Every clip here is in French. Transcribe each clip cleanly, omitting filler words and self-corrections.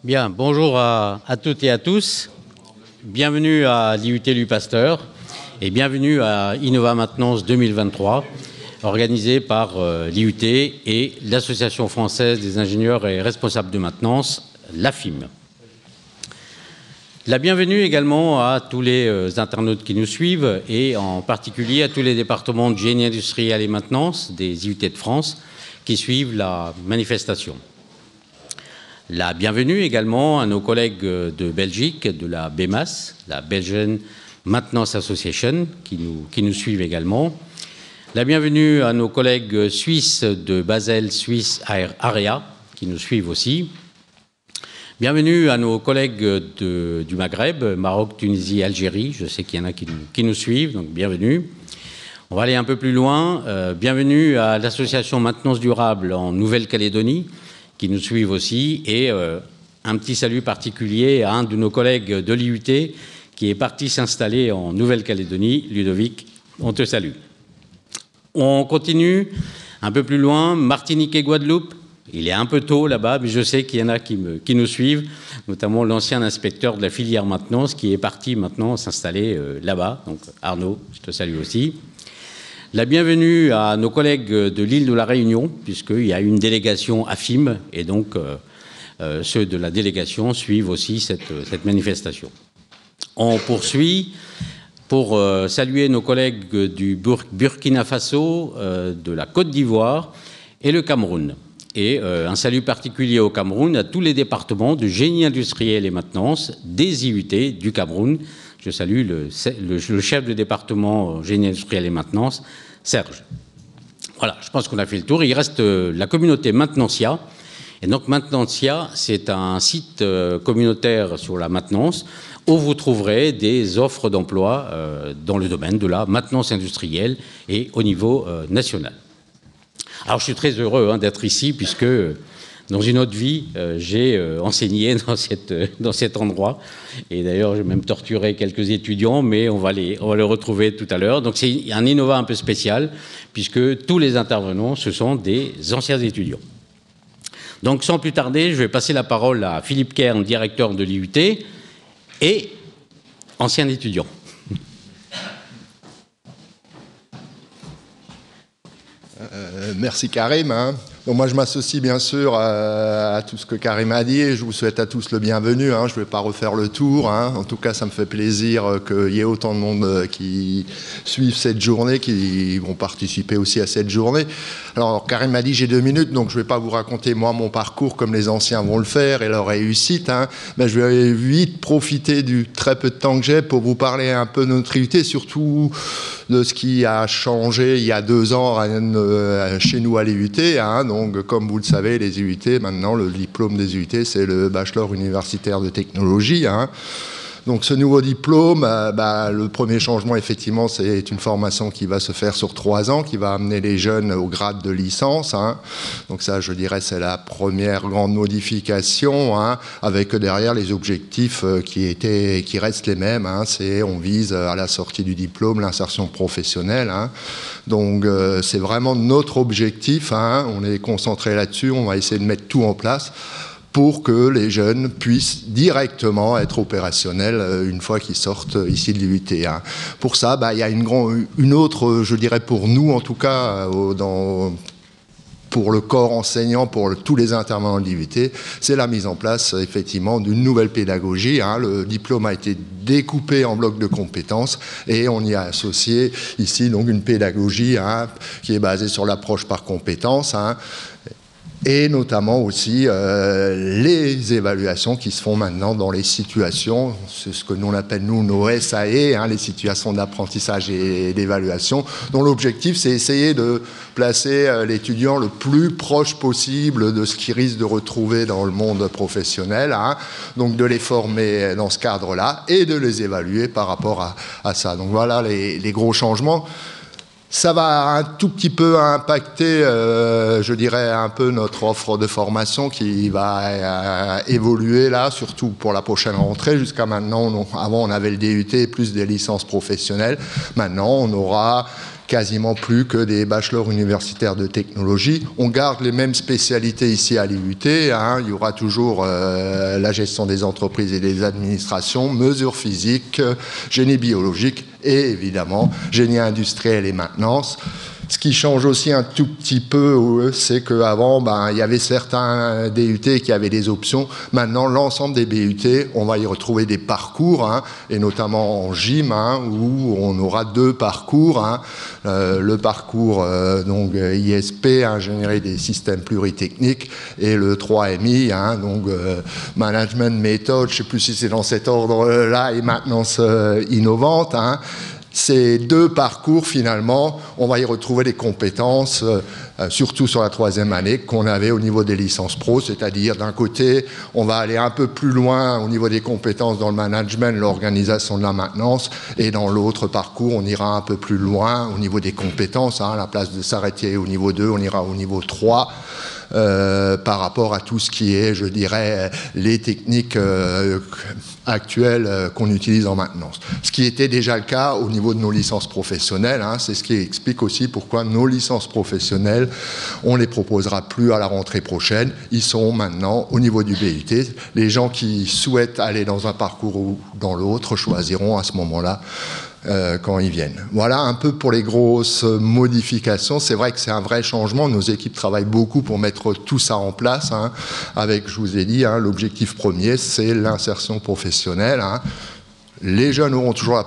Bien, bonjour à toutes et à tous. Bienvenue à l'IUT Louis Pasteur et bienvenue à Innova Maintenance 2023, organisé par l'IUT et l'Association française des ingénieurs et responsables de maintenance, l'AFIM. La bienvenue également à tous les internautes qui nous suivent et en particulier à tous les départements de génie industriel et maintenance des IUT de France qui suivent la manifestation. La bienvenue également à nos collègues de Belgique, de la BMAS, la Belgian Maintenance Association, qui nous suivent également. La bienvenue à nos collègues suisses de Basel Suisse Area, qui nous suivent aussi. Bienvenue à nos collègues du Maghreb, Maroc, Tunisie, Algérie. Je sais qu'il y en a qui nous suivent, donc bienvenue. On va aller un peu plus loin. Bienvenue à l'association Maintenance Durable en Nouvelle-Calédonie, qui nous suivent aussi, et un petit salut particulier à un de nos collègues de l'IUT qui est parti s'installer en Nouvelle-Calédonie. Ludovic, on te salue. On continue un peu plus loin, Martinique et Guadeloupe. Il est un peu tôt là-bas, mais je sais qu'il y en a qui nous suivent, notamment l'ancien inspecteur de la filière maintenance qui est parti maintenant s'installer là-bas. Donc Arnaud, je te salue aussi. La bienvenue à nos collègues de l'île de la Réunion, puisqu'il y a une délégation AFIM, et donc ceux de la délégation suivent aussi cette manifestation. On poursuit pour saluer nos collègues du Burkina Faso, de la Côte d'Ivoire et le Cameroun. Et un salut particulier au Cameroun, à tous les départements de génie industriel et maintenance des IUT du Cameroun. Je salue le chef de département génie industriel et maintenance, Serge. Voilà, je pense qu'on a fait le tour. Il reste la communauté Maintenancia. Et donc Maintenancia, c'est un site communautaire sur la maintenance où vous trouverez des offres d'emploi dans le domaine de la maintenance industrielle et au niveau national. Alors je suis très heureux d'être ici puisque dans une autre vie, j'ai enseigné dans cet endroit. Et d'ailleurs, j'ai même torturé quelques étudiants, mais on va les retrouver tout à l'heure. Donc c'est un Innova un peu spécial, puisque tous les intervenants, ce sont des anciens étudiants. Donc sans plus tarder, je vais passer la parole à Philippe Kern, directeur de l'IUT, et ancien étudiant. Merci Karim. Donc moi je m'associe bien sûr à tout ce que Karim a dit et je vous souhaite à tous le bienvenu. Je ne vais pas refaire le tour. En tout cas, ça me fait plaisir qu'il y ait autant de monde qui suivent cette journée, qui vont participer aussi à cette journée. Alors Karim m'a dit j'ai 2 minutes, donc je ne vais pas vous raconter moi mon parcours comme les anciens vont le faire et leur réussite. Mais je vais vite profiter du très peu de temps que j'ai pour vous parler un peu de notre IUT, surtout de ce qui a changé il y a 2 ans chez nous à l'IUT. Donc, comme vous le savez, les IUT, maintenant, le diplôme des IUT, c'est le bachelor universitaire de technologie. Donc, ce nouveau diplôme, le premier changement, effectivement, c'est une formation qui va se faire sur 3 ans, qui va amener les jeunes au grade de licence. Donc ça, je dirais, c'est la première grande modification, avec derrière les objectifs qui restent les mêmes. C'est on vise à la sortie du diplôme l'insertion professionnelle. Donc c'est vraiment notre objectif. On est concentré là-dessus. On va essayer de mettre tout en place pour que les jeunes puissent directement être opérationnels une fois qu'ils sortent ici de l'IUT. Pour ça, il y a une autre, je dirais pour nous en tout cas, pour le corps enseignant, pour tous les intervenants de l'IUT, c'est la mise en place effectivement d'une nouvelle pédagogie. Le diplôme a été découpé en blocs de compétences et on y a associé ici donc une pédagogie qui est basée sur l'approche par compétences. Et notamment aussi les évaluations qui se font maintenant dans les situations, c'est ce que nous on appelle nos SAE, les situations d'apprentissage et d'évaluation, dont l'objectif c'est essayer de placer l'étudiant le plus proche possible de ce qu'il risque de retrouver dans le monde professionnel, donc de les former dans ce cadre-là et de les évaluer par rapport à ça. Donc voilà les gros changements. Ça va un tout petit peu impacter, je dirais, un peu notre offre de formation qui va évoluer là, surtout pour la prochaine rentrée. Jusqu'à maintenant, avant on avait le DUT plus des licences professionnelles. Maintenant, on aura quasiment plus que des bachelors universitaires de technologie. On garde les mêmes spécialités ici à l'IUT, hein. Il y aura toujours la gestion des entreprises et des administrations, mesures physiques, génie biologique et évidemment génie industriel et maintenance. Ce qui change aussi un tout petit peu, c'est qu'avant, il y avait certains DUT qui avaient des options. Maintenant, l'ensemble des BUT, on va y retrouver des parcours, hein, et notamment en gym, hein, où on aura 2 parcours. Hein. Le parcours donc ISP, ingénierie des systèmes pluritechniques, et le 3MI, hein, donc management méthode, je ne sais plus si c'est dans cet ordre-là, et maintenance innovante. Hein. Ces 2 parcours, finalement, on va y retrouver des compétences, surtout sur la 3e année, qu'on avait au niveau des licences pro, c'est-à-dire d'un côté, on va aller un peu plus loin au niveau des compétences dans le management, l'organisation de la maintenance, et dans l'autre parcours, on ira un peu plus loin au niveau des compétences. Hein, à la place de s'arrêter au niveau 2, on ira au niveau 3. Par rapport à tout ce qui est, je dirais, les techniques actuelles qu'on utilise en maintenance. Ce qui était déjà le cas au niveau de nos licences professionnelles, hein, c'est ce qui explique aussi pourquoi nos licences professionnelles, on ne les proposera plus à la rentrée prochaine. Ils sont maintenant au niveau du BUT. Les gens qui souhaitent aller dans un parcours ou dans l'autre choisiront à ce moment-là quand ils viennent. Voilà un peu pour les grosses modifications. C'est vrai que c'est un vrai changement. Nos équipes travaillent beaucoup pour mettre tout ça en place. Hein. Avec, je vous ai dit, hein, l'objectif premier, c'est l'insertion professionnelle. Hein. Les jeunes auront toujours la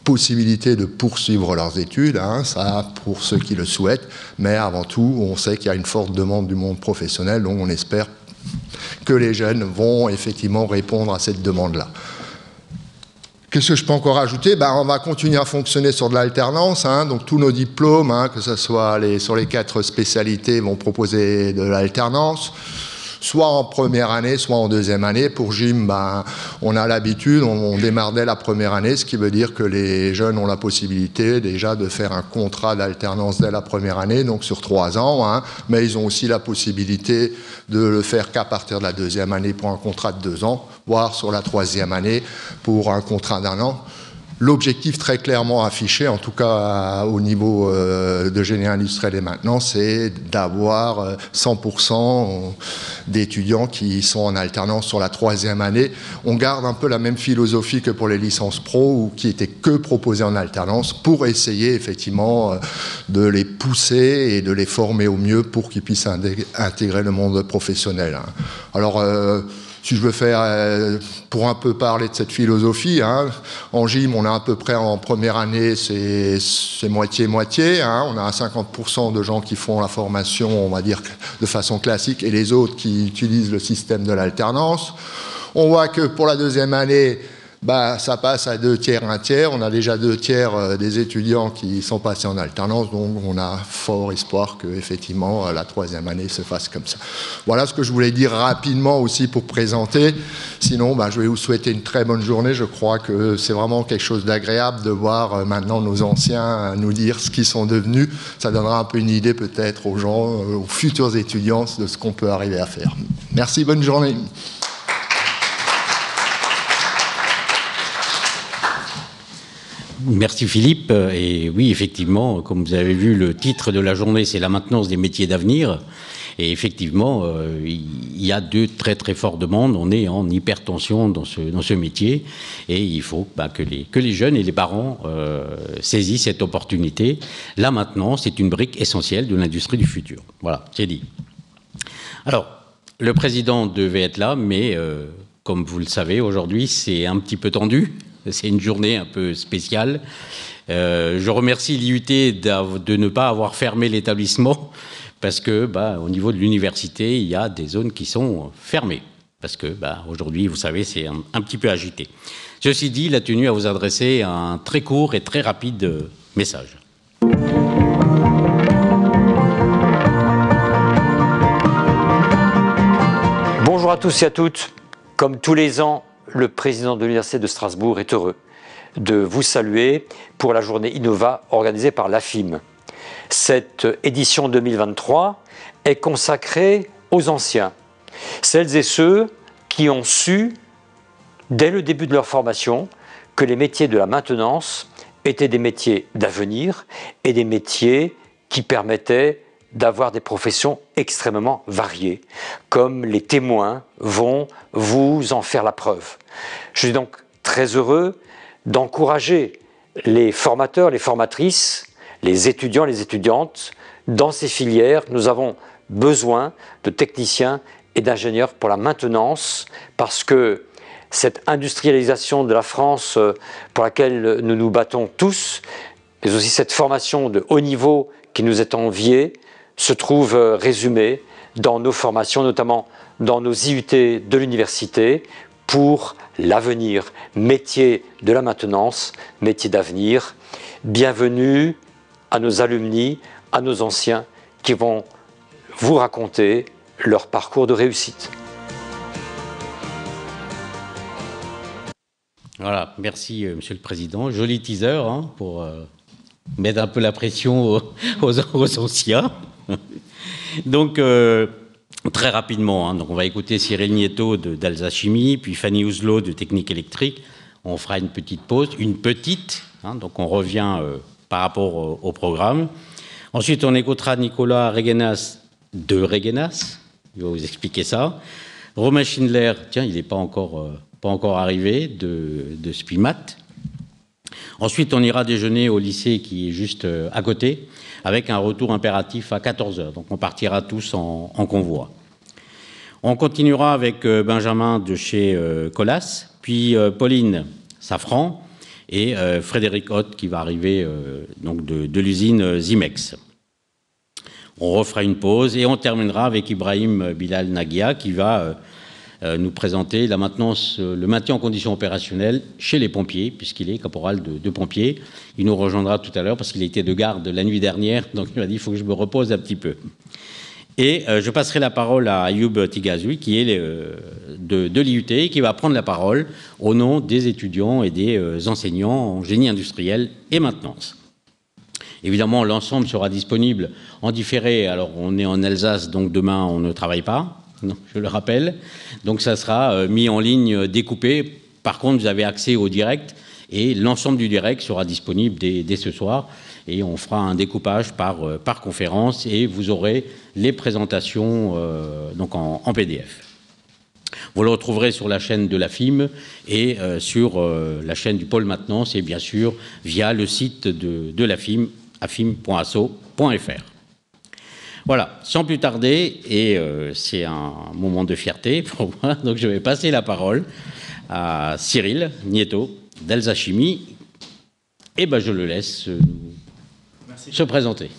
possibilité de poursuivre leurs études, hein, ça pour ceux qui le souhaitent, mais avant tout, on sait qu'il y a une forte demande du monde professionnel, donc on espère que les jeunes vont effectivement répondre à cette demande-là. Qu'est-ce que je peux encore ajouter? On va continuer à fonctionner sur de l'alternance. Hein. Donc tous nos diplômes, hein, que ce soit sur les 4 spécialités, vont proposer de l'alternance, soit en première année, soit en 2e année. Pour gym, on a l'habitude, on démarre dès la première année, ce qui veut dire que les jeunes ont la possibilité déjà de faire un contrat d'alternance dès la première année, donc sur 3 ans, hein, mais ils ont aussi la possibilité de le faire qu'à partir de la 2e année pour un contrat de 2 ans, voire sur la 3e année pour un contrat d'1 an. L'objectif très clairement affiché, en tout cas au niveau de génie industriel et maintenant, c'est d'avoir 100% d'étudiants qui sont en alternance sur la 3e année. On garde un peu la même philosophie que pour les licences pro, ou qui étaient que proposées en alternance, pour essayer effectivement de les pousser et de les former au mieux pour qu'ils puissent intégrer le monde professionnel. Alors, si je veux faire, pour un peu parler de cette philosophie, hein, en gym, on a à peu près en première année, c'est moitié-moitié. Hein, on a 50% de gens qui font la formation, on va dire, de façon classique, et les autres qui utilisent le système de l'alternance. On voit que pour la 2e année, ça passe à 2 tiers, 1 tiers. On a déjà 2 tiers des étudiants qui sont passés en alternance, donc on a fort espoir que effectivement la 3e année se fasse comme ça. Voilà ce que je voulais dire rapidement aussi pour présenter. Sinon, je vais vous souhaiter une très bonne journée. Je crois que c'est vraiment quelque chose d'agréable de voir maintenant nos anciens nous dire ce qu'ils sont devenus. Ça donnera un peu une idée peut-être aux gens, aux futurs étudiants, de ce qu'on peut arriver à faire. Merci, bonne journée. Merci Philippe. Et oui, effectivement, comme vous avez vu, le titre de la journée, c'est la maintenance des métiers d'avenir. Et effectivement, il y a 2 très très fortes demandes. On est en hypertension dans ce métier. Et il faut que les jeunes et les parents saisissent cette opportunité. La maintenance est une brique essentielle de l'industrie du futur. Voilà, c'est dit. Alors, le président devait être là, mais comme vous le savez, aujourd'hui, c'est un petit peu tendu. C'est une journée un peu spéciale. Je remercie l'IUT de ne pas avoir fermé l'établissement, parce que au niveau de l'université, il y a des zones qui sont fermées. Parce que aujourd'hui, vous savez, c'est un petit peu agité. Ceci dit, il a tenu à vous adresser un très court et très rapide message. Bonjour à tous et à toutes. Comme tous les ans, le président de l'Université de Strasbourg est heureux de vous saluer pour la journée Innova organisée par l'AFIM. Cette édition 2023 est consacrée aux anciens, celles et ceux qui ont su, dès le début de leur formation, que les métiers de la maintenance étaient des métiers d'avenir et des métiers qui permettaient d'avoir des professions extrêmement variées, comme les témoins vont vous en faire la preuve. Je suis donc très heureux d'encourager les formateurs, les formatrices, les étudiants, les étudiantes. Dans ces filières, nous avons besoin de techniciens et d'ingénieurs pour la maintenance, parce que cette industrialisation de la France pour laquelle nous nous battons tous, mais aussi cette formation de haut niveau qui nous est enviée, se trouve résumée dans nos formations, notamment dans nos IUT de l'université, pour l'avenir, métier de la maintenance, métier d'avenir. Bienvenue à nos alumni, à nos anciens qui vont vous raconter leur parcours de réussite. Voilà, merci Monsieur le Président. Joli teaser pour mettre un peu la pression aux anciens. Donc, très rapidement, donc on va écouter Cyril Nieto d'Alsace Chimie, puis Fanny Ouzlot de Technique électrique. On fera une petite pause, donc on revient par rapport au programme. Ensuite, on écoutera Nicolas Regenas de Regenas, il va vous expliquer ça. Romain Schindler, tiens, il n'est pas encore arrivé, de Spimat. Ensuite, on ira déjeuner au lycée qui est juste à côté, avec un retour impératif à 14h. Donc, on partira tous en convoi. On continuera avec Benjamin de chez Colas, puis Pauline Safran et Frédéric Hoth qui va arriver donc de l'usine Zimex. On refera une pause et on terminera avec Ibrahim Bilal Nagia qui va nous présenter la maintenance, le maintien en condition opérationnelle chez les pompiers, puisqu'il est caporal de pompiers. Il nous rejoindra tout à l'heure parce qu'il était de garde la nuit dernière, donc il m'a dit il faut que je me repose un petit peu. Et je passerai la parole à Ayoub Tigazoui, qui est de l'IUT, qui va prendre la parole au nom des étudiants et des enseignants en génie industriel et maintenance. Évidemment, l'ensemble sera disponible en différé. Alors, on est en Alsace, donc demain, on ne travaille pas. Non, je le rappelle. Donc ça sera mis en ligne, découpé. Par contre, vous avez accès au direct et l'ensemble du direct sera disponible dès ce soir. Et on fera un découpage par conférence et vous aurez les présentations donc en PDF. Vous le retrouverez sur la chaîne de l'AFIM et sur la chaîne du pôle maintenance et bien sûr via le site de l'AFIM, afim.asso.fr. Voilà, sans plus tarder, et c'est un moment de fierté pour moi, donc je vais passer la parole à Cyril Nieto d'Alsace Chimie, et je le laisse se présenter.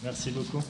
Merci beaucoup.